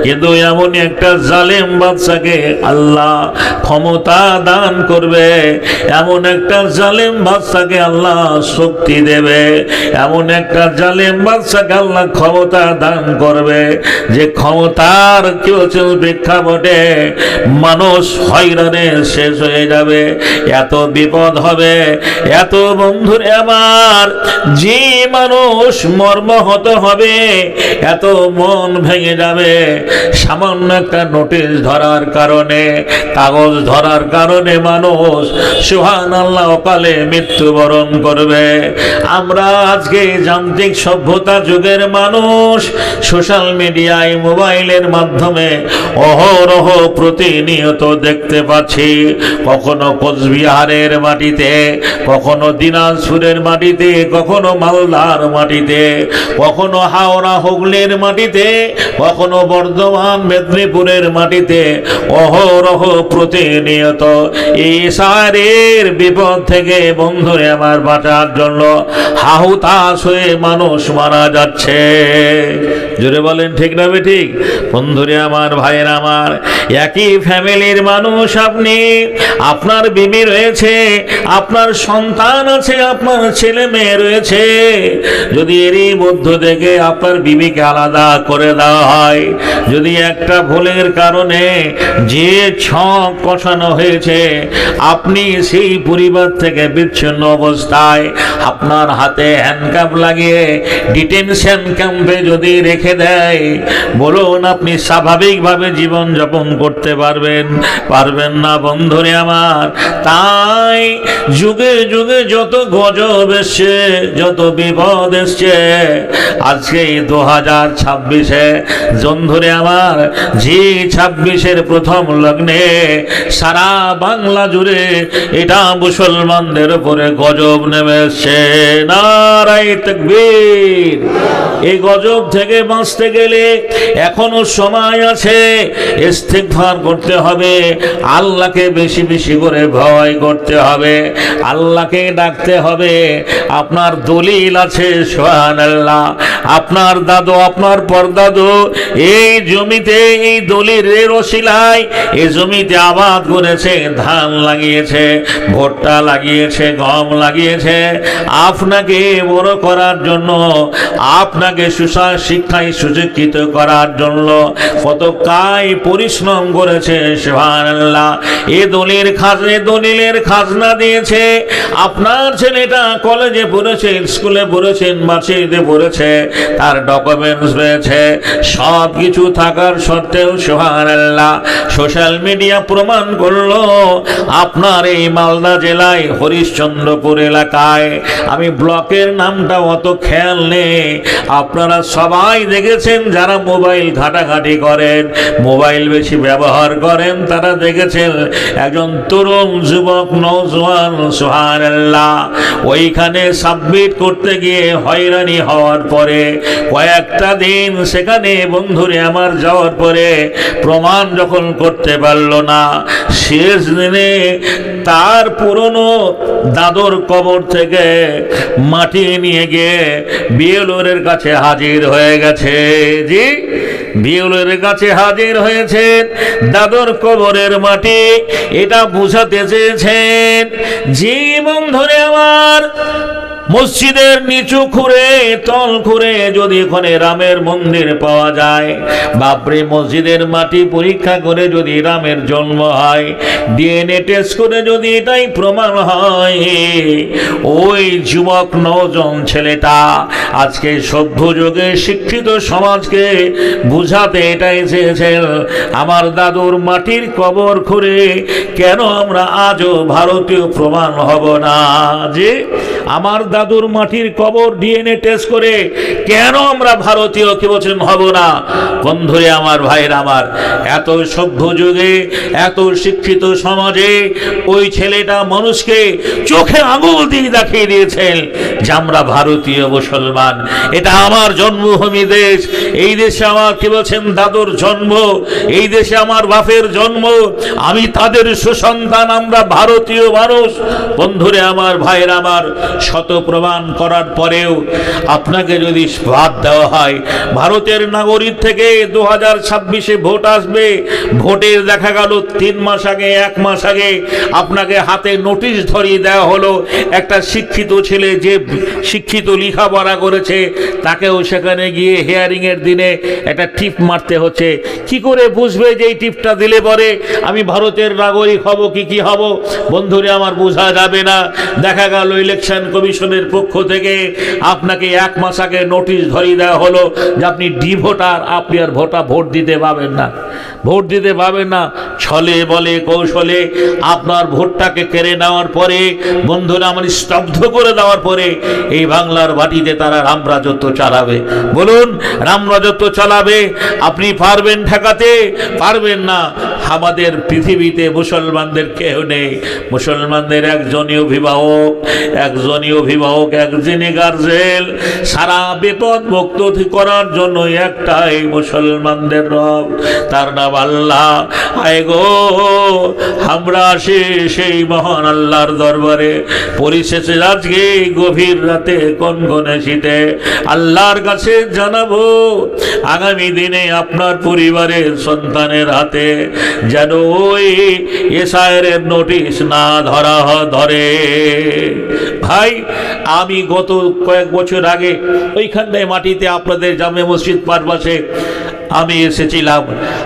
কিন্তু এমন একটা জালেম বাদশাকে আল্লাহ ক্ষমতা দান করবে, এমন একটা জালেম বাদশাকে আল্লাহ শক্তি দেবে, এমন একটা জালেম বাদশাকে আল্লাহ ক্ষমতা দান করবে যে ক্ষমতার কি হচ্ছে প্রেক্ষাপটে মানুষ হয়রানে শেষ হয়ে যাবে, এত বিপদ হবে, এত বন্ধুরে আমার যে মানুষ মর্মাহত হবে, এত মন ভেঙে যাবে সামান্য একটা নোটিশ ধরার কারণে, কাগজ ধরার কারণে মানুষ সুবহানাল্লাহ অকালে মৃত্যুবরণ করবে। আমরা আজকে যান্ত্রিক সভ্যতা যুগের মানুষ সোশ্যাল মিডিয়ায় মোবাইলের মাধ্যমে অহরহ প্রতিনিয়ত দেখতে পাচ্ছি, কখনো কোচবিহারের মাটিতে, কখনো দিনাজপুরের মাটিতে, কখনো মালদার মাটিতে, কখনো হাওড়া হুগলির মাটিতে, কখনো বর্ধমান মেদিনীপুরের মাটিতে অহরহ প্রতিনিয়ত এই সারের বিপদ থেকে বন্ধুরে আমার বাঁচার জন্য হাহুতাশ হয়ে মানুষ মারা যাচ্ছে। জোরে বলেন ঠিক না ঠিক? বন্ধুরে আমার, ভাইয়ের আমার, একই ফ্যামিলির মানুষ, আপনি, আপনার বিবি রয়েছে, আপনার সন্তান আছে, আপনার ছেলে মেয়ে রয়েছে, যদি এরই মধ্য থেকে আপনার বিবিকে আলাদা করে দেওয়া হয়, যদি একটা ভুলের কারণে যে ছক কষানো হয়েছে আপনি সেই পরিবার থেকে বিচ্ছিন্ন অবস্থায় আপনার হাতে হ্যান্ডকাপ লাগিয়ে ডিটেনশন ক্যাম্পে যদি রেখে দেয়, বলুন আপনি স্বাভাবিকভাবে জীবন যাপন করতে পারবেন? পারবেন না বন্ধুরে আমার। তাই যুগে যুগে যত গজব এসছে, যত বিপদ এসছে, আজকে 2026-এ বন্ধুরে আমার জি 26-এর প্রথম লগ্নে সারা বাংলা জুড়ে এটা মুসলমানদের উপরে গজব নেমে এসছে। নারায়ে তাকবীর। এই গজব থেকে বাঁচতে গেলে এখনো সময় আছে, ইস্তিগফার করতে হবে, আল্লাহকে বেশি বেশি করে ভয় করতে হবে, আল্লাহকে ডাকতে হবে। আপনার দলিল আছে সুবহানাল্লাহ, আপনার দাদু, আপনার পরদাদু এই জমিতে, এই দলিলের ওসিলায় এই জমিতে আবাদ করেছে, ধান লাগিয়েছে, ভুট্টা লাগিয়েছে, গম লাগিয়েছে। আপনাকে বড় করার জন্য, আপনাকে শিক্ষায় সুশিক্ষিত করার জন্য কত কায় পরিশ্রম করেছে সুবহানাল্লাহ। এই দলিলের খাজনা দিয়েছে। আপনার ছেলেটা কলেজে পড়েছে, স্কুলে পড়েছে, ইউনিভার্সিটিতে পড়েছে, তার ডকুমেন্টস রয়েছে, সব কিছু থাকার সত্ত্বেও সুবহানাল্লাহ সোশ্যাল মিডিয়া প্রমাণ করলো আপনার এই মালদা জেলায় হরিশ্চন্দ্রপুর এলাকায়, আমি ব্লকের নামটা অত খেয়াল নেই, আপনারা সবাই দেখেছেন যারা মোবাইল ঘাটাঘাটি করেন, মোবাইল বেশি ব্যবহার করেন, তারা দেখেছেন একজন তরুণ যুবক নওজোয়ান সুবহানাল্লাহ ওইখানে সাবমিট করতে গিয়ে হয়রানি হওয়ার পরে কয়েকটা দিন সেখানে বন্ধুরে আমার যাওয়ার পরে প্রমাণ যখন করতে পারল না, শেষ দিনে তার পুরনো দাদর কবর থেকে মাটি নিয়ে গিয়ে বিএলওর কাছে হাজির হয়ে গেছে। জি, বিএলওর কাছে হাজির হয়েছেন, দাদর কবরের মাটি এটা বুঝাতে চেয়েছেন। জীবন ধরে আমার মসজিদের নিচু খুঁড়ে, তল খুঁড়ে যদি ওখানে রামের মন্দির পাওয়া যায়, বাপরে, মসজিদের মাটি পরীক্ষা করে যদি রামের জন্ম হয়, ডিএনএ টেস্ট করে যদি এটাই প্রমাণ হয়, ওই যুবক নওজোয়ান ছেলেটা আজকে সভ্য যুগে শিক্ষিত সমাজকে বুঝাতে এটাই চেয়েছেন, আমার দাদুর মাটির কবর খুঁড়ে কেন আমরা আজও ভারতীয় প্রমাণ হব না? যে আমার দাদুর মাটির কবর ডিএনএ টেস্ট করে কেন আমরা ভারতীয় কি বলছেন হব না? বন্ধুরে আমার, ভাইয়ের আমার, এত সভ্য যুগে, এত শিক্ষিত সমাজে ওই ছেলেটা মানুষকে চোখে আঙুল দিয়ে দেখিয়ে দিয়েছেন যে আমরা ভারতীয় মুসলমান, এটা আমার জন্মভূমি দেশ, এই দেশে আমার কি বলছেন দাদুর জন্ম, এই দেশে আমার বাপের জন্ম, আমি তাদের সুসন্তান, আমরা ভারতীয় মানুষ। বন্ধুরে আমার, ভাইয়ের আমার, শত প্রমাণ করার পরেও আপনাকে যদি বাদ দেওয়া হয়, ভারতের নাগরিক থেকে 2026-এ ভোট আসবে, ভোটের দেখা গেল 3 মাস আগে 1 মাস আগে আপনাকে হাতে নোটিশ ধরিয়ে দেওয়া হলো, একটা শিক্ষিত ছেলে যে শিক্ষিত লেখাপড়া করেছে তাকেও সেখানে গিয়ে হিয়ারিংয়ের দিনে একটা টিপ মারতে হচ্ছে। কি করে বুঝবে যে এই টিপটা দিলে পরে আমি ভারতের নাগরিক হব কি হব? বন্ধুরে আমার বোঝা যাবে না। দেখা গেল ইলেকশন কমিশনের পক্ষ থেকে আপনাকে 1 মাস আগে নোটিশ ধরিয়ে দেওয়া হলো যে আপনি ভোটার, আপনি আর ভোট দিতে পাবেন না, ভোট দিতে পাবেন না। ছলে বলে কৌশলে আপনার ভোটটাকে কেড়ে নেওয়ার পরে, বন্ধুরা আমার স্তব্ধ করে দেওয়ার পরে এই বাংলার মাটিতে তারা রামরাজত্ব চালাবে। বলুন, রামরাজত্ব চালাবে? আপনি পারবেন ঠেকাতে? পারবেন না। আমাদের পৃথিবীতে মুসলমানদের কেউ নেই। মুসলমানদের একজনই অভিভাবক, একজনই গার্জেন। সারা বিপদ মুক্ত করার জন্য একটাই মুসলমানদের রব, তার নাম আল্লাহ। আয় গো, আমরা আসি সেই মহান আল্লাহর দরবারে। পরিশেষে আজকে গভীর রাতে কনকনে শীতে আল্লাহর কাছে জানাবো, আগামী দিনে আপনার পরিবারের সন্তানের হাতে যেন ওই এসআইআরের নোটিশ না ধরে। ভাই, আমি গত কয়েক বছর আগে ওইখানটায় মাটিতে আপনাদের জামে মসজিদ পারপাশে আমি এসেছিলাম।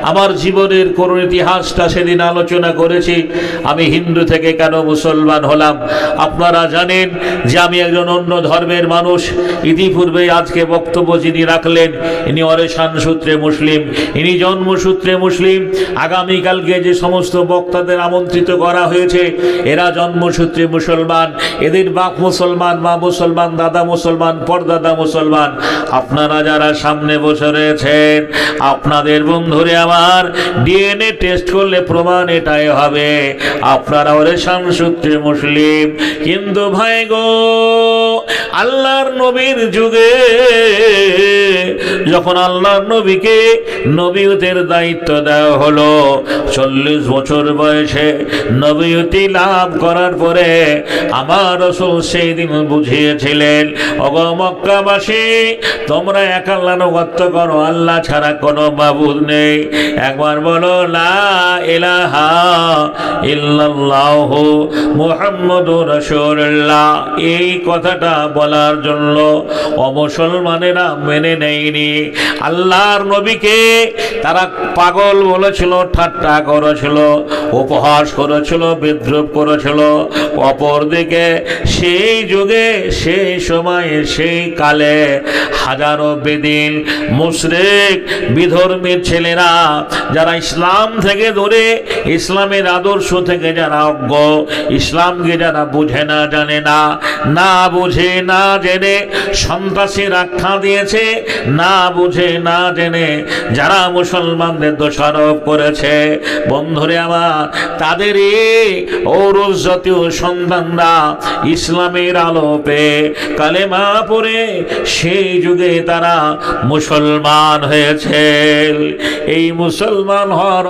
আমার জীবনের কোন ইতিহাসটা সেদিন আলোচনা করেছি। আমি হিন্দু থেকে কেন মুসলমান হলাম। আপনারা জানেন যে আমি একজন অন্য ধর্মের মানুষ। ইতিপূর্বে আজকে বক্তব্য যিনি রাখলেন, ইনি অরেশান সূত্রে মুসলিম, ইনি জন্মসূত্রে মুসলিম। আগামীকালকে যে সমস্ত বক্তাদের আমন্ত্রিত করা হয়েছে এরা জন্মসূত্রে মুসলমান, এদের বাপ মুসলমান, মা মুসলমান, দাদা মুসলমান, পরদাদা মুসলমান। আপনারা যারা সামনে বসে রয়েছেন, আপনাদের বন্ধুরে আমার ডিএনএ টেস্ট করলে প্রমাণ এটাই হবে আপনারা ওরেশান সূত্রে মুসলিম। কিন্তু ভাই গো, আল্লাহর নবীর যুগে যখন আল্লাহর নবীকে নবীয়তের দায়িত্ব দেওয়া হলো, 40 বছর বয়সে নবীয়তি লাভ করার পরে আমার রাসূল সেই দিন বুঝিয়েছিলেন, ওগো মক্কাবাসী, তোমরা এক আল্লাহর ইবাদত করো, আল্লাহ ছাড়া কোনো মাবুদ নেই। একবার বলো লা ইলাহা ইল্লাল্লাহু মুহাম্মাদুর রাসূলুল্লাহ। এই কথাটা বলার জন্য অমুসলমানেরা মেনে নেয়নি। আল্লাহর নবীকে তারা পাগল বলেছিল, ঠাট্টা করেছিল, উপহাস করেছিল, বিদ্রুপ করেছিল। অপরদিকে সেই যুগে, সেই সময়ে, সেই কালে হাজারো বেদিন মুশরিক বিধর্মীর ছেলেরা যারা ইসলাম থেকে দূরে, ইসলামের আদর্শ থেকে যারা অজ্ঞ, ইসলামকে যারা বুঝে না, জানে না, না বুঝে না জেনে সন্ত্রাসীর আখ্যা দিয়েছে, না বুঝে না জেনে যারা মুসলমানদের দোষারোপ করেছে, বন্ধুরে আমার, তাদের এই ঔরস জাতীয় সন্তানরা ইসলামের আলো পেয়ে কালেমা পড়ে সেই যুগে তারা মুসলমান হয়েছে। এই মুসলমান হওয়ার